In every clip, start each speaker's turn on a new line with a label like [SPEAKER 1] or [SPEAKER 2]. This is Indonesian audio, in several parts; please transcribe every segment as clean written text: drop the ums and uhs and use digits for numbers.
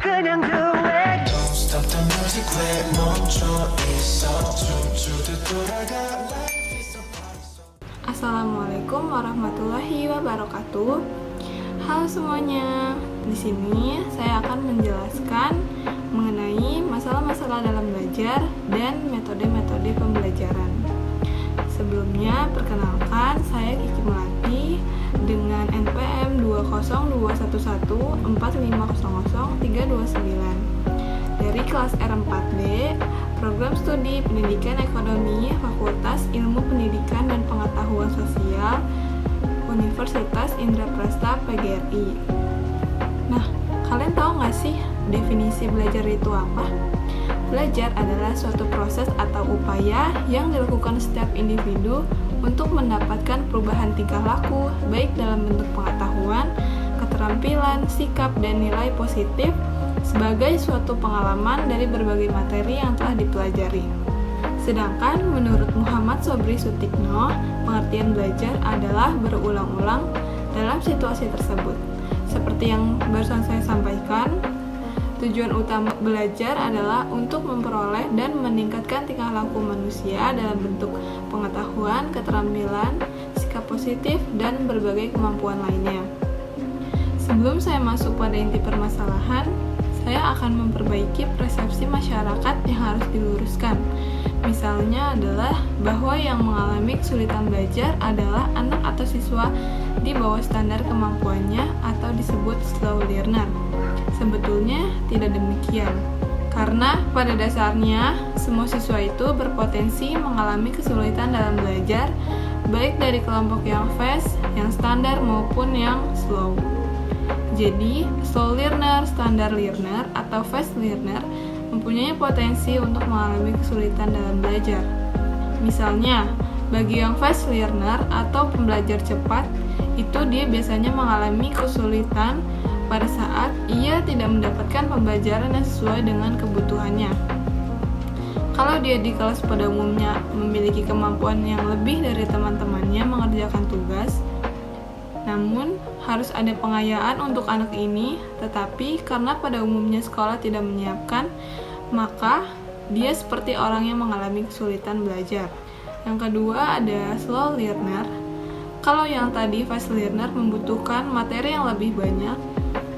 [SPEAKER 1] 그냥 do it. Don't stop the music 왜 멈춰 있어 춤추듯 돌아가.
[SPEAKER 2] Assalamualaikum warahmatullahi wabarakatuh. Halo semuanya. Di sini saya akan menjelaskan mengenai masalah-masalah dalam belajar dan metode-metode pembelajaran. Sebelumnya, perkenalkan saya Kiki Melati dengan NPM 202114500 dari kelas R4D, Program Studi Pendidikan Ekonomi, Fakultas Ilmu Pendidikan dan Pengetahuan Sosial, Universitas Indraprasta PGRI. Nah, kalian tahu nggak sih definisi belajar itu apa? Belajar adalah suatu proses atau upaya yang dilakukan setiap individu untuk mendapatkan perubahan tingkah laku, baik dalam bentuk pengetahuan, keterampilan, sikap, dan nilai positif sebagai suatu pengalaman dari berbagai materi yang telah dipelajari. Sedangkan menurut Muhammad Sobri Sutikno, pengertian belajar adalah berulang-ulang dalam situasi tersebut. Seperti yang barusan saya sampaikan, tujuan utama belajar adalah untuk memperoleh dan meningkatkan tingkah laku manusia dalam bentuk pengetahuan, keterampilan, sikap positif, dan berbagai kemampuan lainnya. Sebelum saya masuk pada inti permasalahan, saya akan memperbaiki persepsi masyarakat yang harus diluruskan. Misalnya adalah bahwa yang mengalami kesulitan belajar adalah anak atau siswa di bawah standar kemampuannya atau disebut slow learner. Sebetulnya tidak demikian, karena pada dasarnya semua siswa itu berpotensi mengalami kesulitan dalam belajar, baik dari kelompok yang fast, yang standar maupun yang slow. Jadi, slow learner, standard learner, atau fast learner mempunyai potensi untuk mengalami kesulitan dalam belajar. Misalnya, bagi yang fast learner atau pembelajar cepat, itu dia biasanya mengalami kesulitan pada saat ia tidak mendapatkan pembelajaran yang sesuai dengan kebutuhannya. Kalau dia di kelas pada umumnya memiliki kemampuan yang lebih dari teman-temannya mengerjakan tugas, namun, harus ada pengayaan untuk anak ini, tetapi karena pada umumnya sekolah tidak menyiapkan, maka dia seperti orang yang mengalami kesulitan belajar. Yang kedua ada slow learner. Kalau yang tadi fast learner membutuhkan materi yang lebih banyak,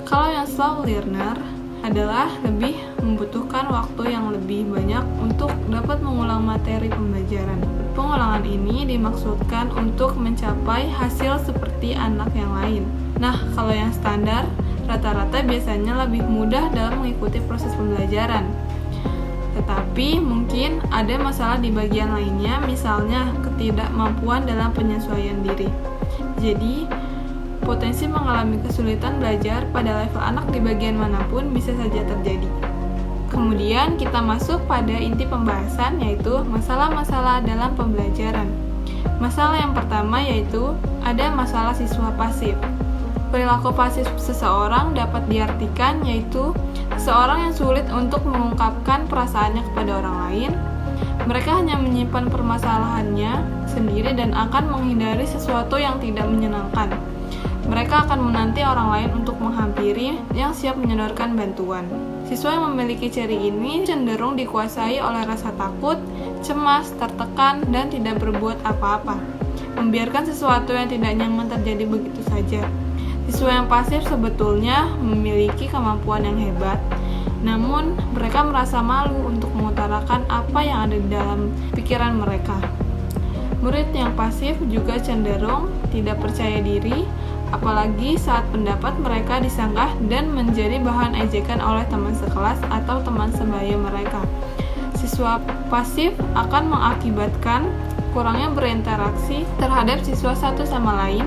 [SPEAKER 2] kalau yang slow learner adalah lebih membutuhkan waktu yang lebih banyak untuk dapat mengulang materi pembelajaran. Pengulangan ini dimaksudkan untuk mencapai hasil seperti anak yang lain. Nah, kalau yang standar, rata-rata biasanya lebih mudah dalam mengikuti proses pembelajaran. Tetapi mungkin ada masalah di bagian lainnya, misalnya ketidakmampuan dalam penyesuaian diri. Jadi, potensi mengalami kesulitan belajar pada level anak di bagian manapun bisa saja terjadi. Kemudian kita masuk pada inti pembahasan, yaitu masalah-masalah dalam pembelajaran. Masalah yang pertama yaitu ada masalah siswa pasif. Perilaku pasif seseorang dapat diartikan yaitu seseorang yang sulit untuk mengungkapkan perasaannya kepada orang lain. Mereka hanya menyimpan permasalahannya sendiri dan akan menghindari sesuatu yang tidak menyenangkan. Mereka akan menanti orang lain untuk menghampiri yang siap menyodorkan bantuan. Siswa yang memiliki ciri ini cenderung dikuasai oleh rasa takut, cemas, tertekan, dan tidak berbuat apa-apa. Membiarkan sesuatu yang tidak nyaman terjadi begitu saja. Siswa yang pasif sebetulnya memiliki kemampuan yang hebat, namun mereka merasa malu untuk mengutarakan apa yang ada di dalam pikiran mereka. Murid yang pasif juga cenderung tidak percaya diri, apalagi saat pendapat mereka disanggah dan menjadi bahan ejekan oleh teman sekelas atau teman sebaya mereka. Siswa pasif akan mengakibatkan kurangnya berinteraksi terhadap siswa satu sama lain,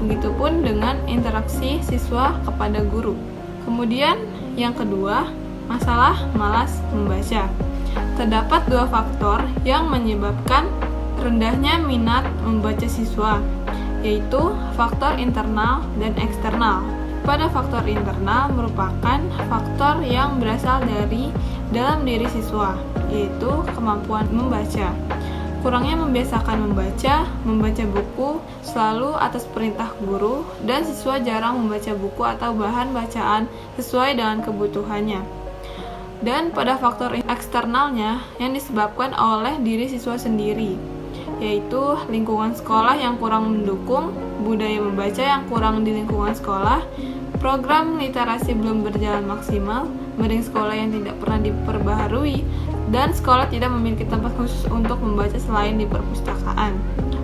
[SPEAKER 2] begitupun dengan interaksi siswa kepada guru. Kemudian yang kedua, masalah malas membaca. Terdapat dua faktor yang menyebabkan rendahnya minat membaca siswa, yaitu faktor internal dan eksternal. Pada faktor internal merupakan faktor yang berasal dari dalam diri siswa, yaitu kemampuan membaca. kurangnya membiasakan membaca buku selalu atas perintah guru, dan siswa jarang membaca buku atau bahan bacaan sesuai dengan kebutuhannya. Dan pada faktor eksternalnya yang disebabkan oleh diri siswa sendiri, yaitu lingkungan sekolah yang kurang mendukung, budaya membaca yang kurang di lingkungan sekolah, program literasi belum berjalan maksimal, mending sekolah yang tidak pernah diperbaharui, dan sekolah tidak memiliki tempat khusus untuk membaca selain di perpustakaan.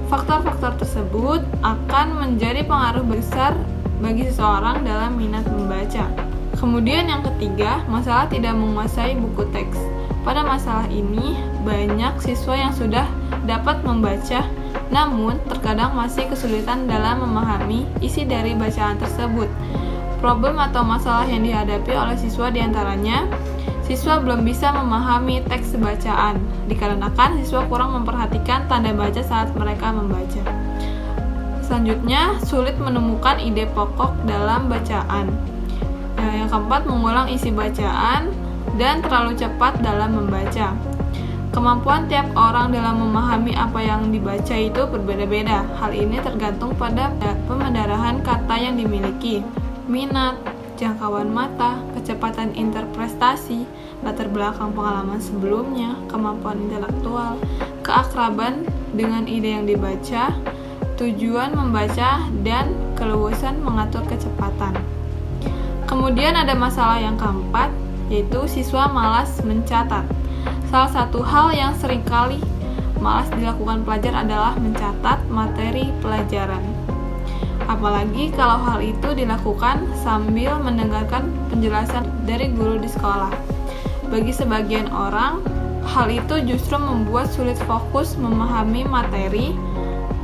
[SPEAKER 2] Faktor-faktor tersebut akan menjadi pengaruh besar bagi seseorang dalam minat membaca. Kemudian yang ketiga, masalah tidak menguasai buku teks. Pada masalah ini, banyak siswa yang sudah dapat membaca, namun terkadang masih kesulitan dalam memahami isi dari bacaan tersebut. Problem atau masalah yang dihadapi oleh siswa diantaranya, siswa belum bisa memahami teks bacaan, dikarenakan siswa kurang memperhatikan tanda baca saat mereka membaca. Selanjutnya, sulit menemukan ide pokok dalam bacaan. Yang keempat, mengulang isi bacaan dan terlalu cepat dalam membaca. Kemampuan tiap orang dalam memahami apa yang dibaca itu berbeda-beda. Hal ini tergantung pada pemendarahan kata yang dimiliki, minat, jangkauan mata, kecepatan interpretasi, latar belakang pengalaman sebelumnya, kemampuan intelektual, keakraban dengan ide yang dibaca, tujuan membaca, dan keluasan mengatur kecepatan. Kemudian ada masalah yang keempat, yaitu siswa malas mencatat. Salah satu hal yang seringkali malas dilakukan pelajar adalah mencatat materi pelajaran. Apalagi kalau hal itu dilakukan sambil mendengarkan penjelasan dari guru di sekolah. Bagi sebagian orang, hal itu justru membuat sulit fokus memahami materi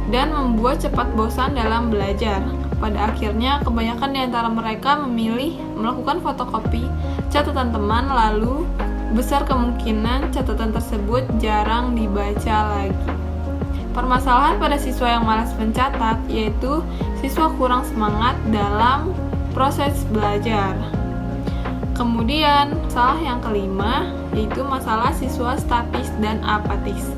[SPEAKER 2] dan membuat cepat bosan dalam belajar. Pada akhirnya, kebanyakan di antara mereka memilih melakukan fotokopi catatan teman, lalu besar kemungkinan catatan tersebut jarang dibaca lagi. Permasalahan pada siswa yang malas mencatat yaitu siswa kurang semangat dalam proses belajar. Kemudian, masalah yang kelima yaitu masalah siswa statis dan apatis.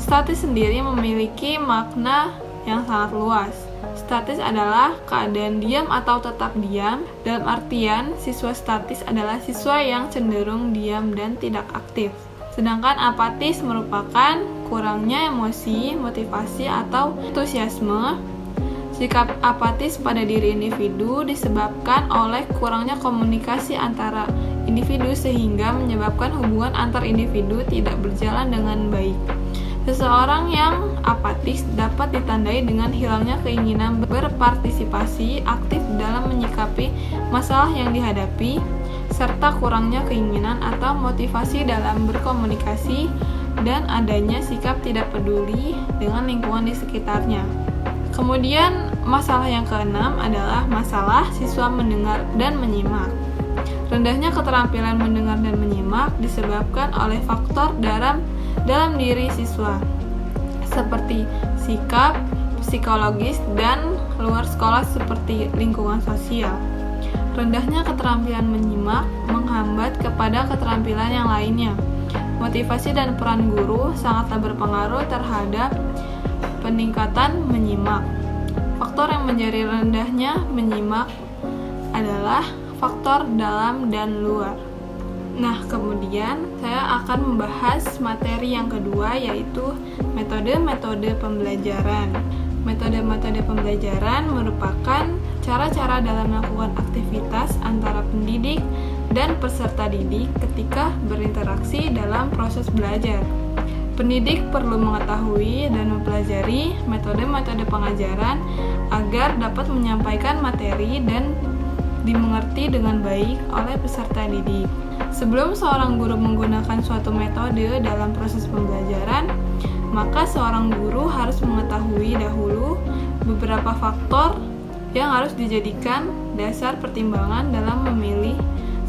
[SPEAKER 2] Statis sendiri memiliki makna yang sangat luas. Statis adalah keadaan diam atau tetap diam. Dalam artian, siswa statis adalah siswa yang cenderung diam dan tidak aktif. Sedangkan apatis merupakan kurangnya emosi, motivasi, atau antusiasme. Sikap apatis pada diri individu disebabkan oleh kurangnya komunikasi antara individu sehingga menyebabkan hubungan antar individu tidak berjalan dengan baik. Seseorang yang apatis dapat ditandai dengan hilangnya keinginan berpartisipasi aktif dalam menyikapi masalah yang dihadapi, serta kurangnya keinginan atau motivasi dalam berkomunikasi, dan adanya sikap tidak peduli dengan lingkungan di sekitarnya. Kemudian, masalah yang keenam adalah masalah siswa mendengar dan menyimak. Rendahnya keterampilan mendengar dan menyimak disebabkan oleh faktor dalam diri siswa, seperti sikap, psikologis, dan luar sekolah seperti lingkungan sosial. Rendahnya keterampilan menyimak menghambat kepada keterampilan yang lainnya. Motivasi dan peran guru sangatlah berpengaruh terhadap peningkatan menyimak. Faktor yang menjadi rendahnya menyimak adalah faktor dalam dan luar. Nah, kemudian saya akan membahas materi yang kedua, yaitu metode-metode pembelajaran. Metode-metode pembelajaran merupakan cara-cara dalam melakukan aktivitas antara pendidik dan peserta didik ketika berinteraksi dalam proses belajar. Pendidik perlu mengetahui dan mempelajari metode-metode pengajaran agar dapat menyampaikan materi dan dimengerti dengan baik oleh peserta didik. Sebelum seorang guru menggunakan suatu metode dalam proses pembelajaran, maka seorang guru harus mengetahui dahulu beberapa faktor yang harus dijadikan dasar pertimbangan dalam memilih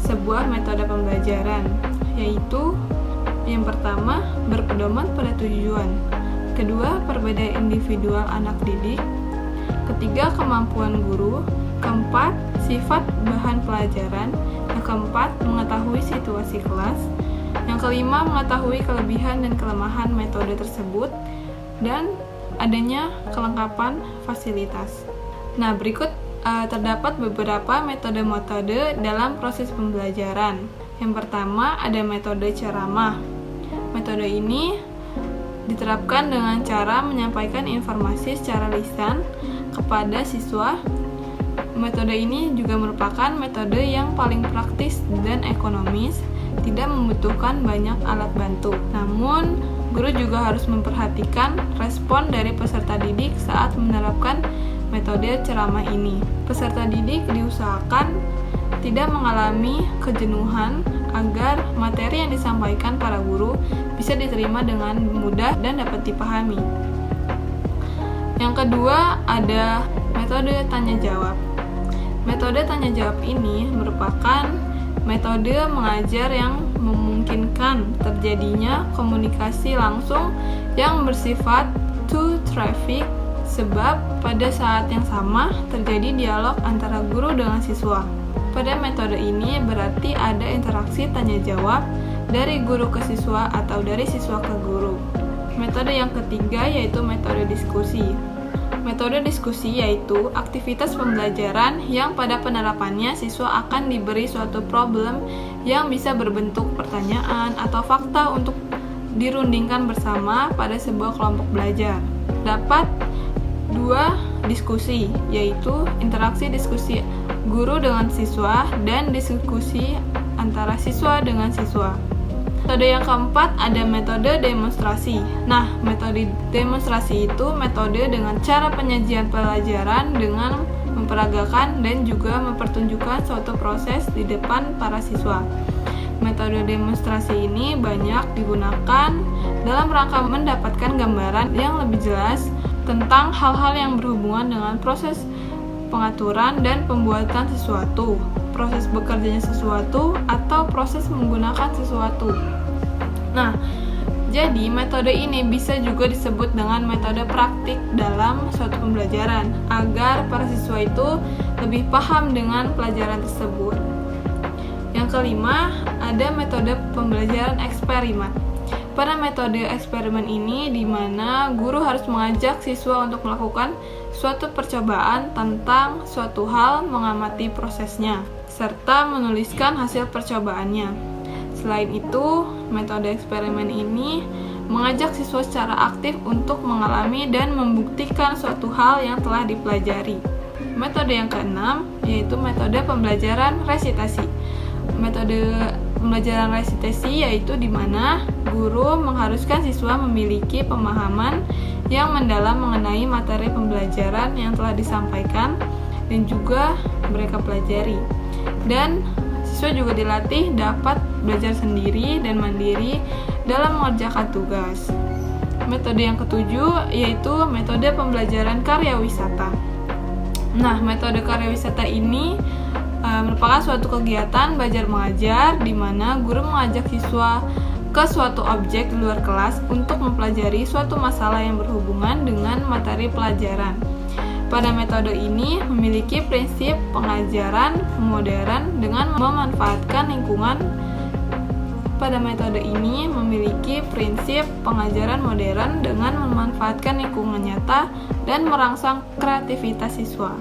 [SPEAKER 2] sebuah metode pembelajaran, yaitu yang pertama, berpedoman pada tujuan. Kedua, perbedaan individual anak didik. Ketiga, kemampuan guru. Keempat, sifat bahan pelajaran. Yang keempat, mengetahui situasi kelas. Yang kelima, mengetahui kelebihan dan kelemahan metode tersebut dan adanya kelengkapan fasilitas. Nah, berikut terdapat beberapa metode-metode dalam proses pembelajaran. Yang pertama, ada metode ceramah. Metode ini diterapkan dengan cara menyampaikan informasi secara lisan kepada siswa. Metode ini juga merupakan metode yang paling praktis dan ekonomis, tidak membutuhkan banyak alat bantu. Namun, guru juga harus memperhatikan respon dari peserta didik saat menerapkan metode ceramah ini. Peserta didik diusahakan tidak mengalami kejenuhan agar materi yang disampaikan para guru bisa diterima dengan mudah dan dapat dipahami. Yang kedua, ada metode tanya jawab. Metode tanya jawab ini merupakan metode mengajar yang memungkinkan terjadinya komunikasi langsung yang bersifat to traffic, sebab pada saat yang sama terjadi dialog antara guru dengan siswa. Pada metode ini berarti ada interaksi tanya jawab dari guru ke siswa atau dari siswa ke guru. Metode yang ketiga yaitu metode diskusi. Metode diskusi yaitu aktivitas pembelajaran yang pada penerapannya siswa akan diberi suatu problem yang bisa berbentuk pertanyaan atau fakta untuk dirundingkan bersama pada sebuah kelompok belajar. Dapat dua diskusi, yaitu interaksi diskusi guru dengan siswa dan diskusi antara siswa dengan siswa. Metode yang keempat ada metode demonstrasi. Nah, metode demonstrasi itu metode dengan cara penyajian pelajaran dengan memperagakan dan juga mempertunjukkan suatu proses di depan para siswa. Metode demonstrasi ini banyak digunakan dalam rangka mendapatkan gambaran yang lebih jelas tentang hal-hal yang berhubungan dengan proses pengaturan dan pembuatan sesuatu, proses bekerjanya sesuatu, atau proses menggunakan sesuatu. Nah, jadi metode ini bisa juga disebut dengan metode praktik dalam suatu pembelajaran, agar para siswa itu lebih paham dengan pelajaran tersebut. Yang kelima, ada metode pembelajaran eksperimen. Pada metode eksperimen ini, di mana guru harus mengajak siswa untuk melakukan suatu percobaan tentang suatu hal, mengamati prosesnya, serta menuliskan hasil percobaannya. Selain itu, metode eksperimen ini mengajak siswa secara aktif untuk mengalami dan membuktikan suatu hal yang telah dipelajari. Metode yang keenam, yaitu metode pembelajaran resitasi. Metode pembelajaran resitasi yaitu di mana guru mengharuskan siswa memiliki pemahaman yang mendalam mengenai materi pembelajaran yang telah disampaikan dan juga mereka pelajari. Dan siswa juga dilatih dapat belajar sendiri dan mandiri dalam mengerjakan tugas. Metode yang ketujuh yaitu metode pembelajaran karya wisata. Nah, metode karya wisata ini merupakan suatu kegiatan belajar mengajar di mana guru mengajak siswa ke suatu objek di luar kelas untuk mempelajari suatu masalah yang berhubungan dengan materi pelajaran. Pada metode ini memiliki prinsip pengajaran modern dengan memanfaatkan lingkungan. Pada metode ini memiliki prinsip pengajaran modern dengan memanfaatkan lingkungan nyata dan merangsang kreativitas siswa.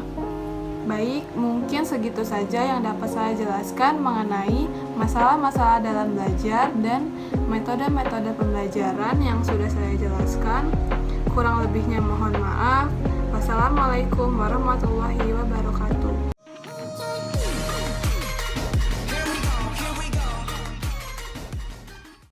[SPEAKER 2] Baik, mungkin segitu saja yang dapat saya jelaskan mengenai masalah-masalah dalam belajar dan metode-metode pembelajaran yang sudah saya jelaskan. Kurang lebihnya mohon maaf. Wassalamualaikum warahmatullahi wabarakatuh.